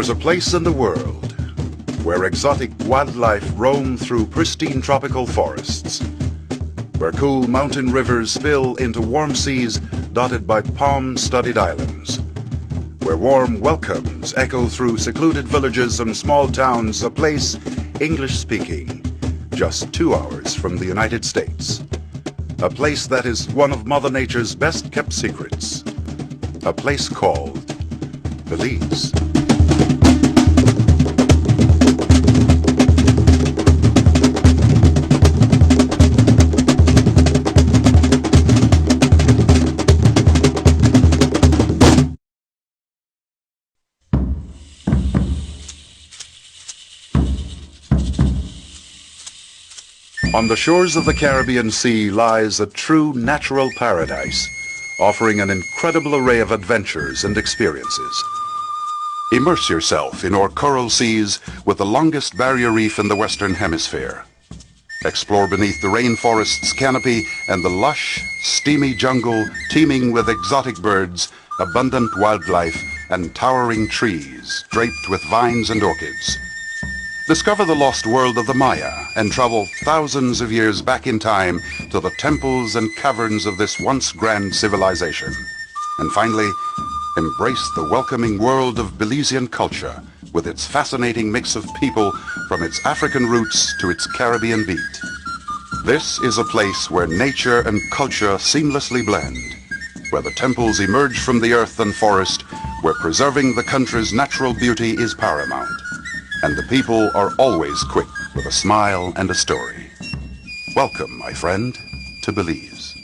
There's a place in the world where exotic wildlife roam through pristine tropical forests, where cool mountain rivers spill into warm seas dotted by palm-studded islands, where warm welcomes echo through secluded villages and small towns, a place English-speaking, just 2 hours from the United States. A place that is one of Mother Nature's best-kept secrets. A place called Belize. On the shores of the Caribbean Sea lies a true natural paradise, offering an incredible array of adventures and experiences. Immerse yourself in our coral seas with the longest barrier reef in the Western Hemisphere. Explore beneath the rainforest's canopy and the lush, steamy jungle teeming with exotic birds, abundant wildlife, and towering trees draped with vines and orchids. Discover the lost world of the Maya and travel thousands of years back in time to the temples and caverns of this once grand civilization. And finally, embrace the welcoming world of Belizean culture with its fascinating mix of people from its African roots to its Caribbean beat. This is a place where nature and culture seamlessly blend, where the temples emerge from the earth and forest, where preserving the country's natural beauty is paramount. And the people are always quick with a smile and a story. Welcome, my friend, to Belize.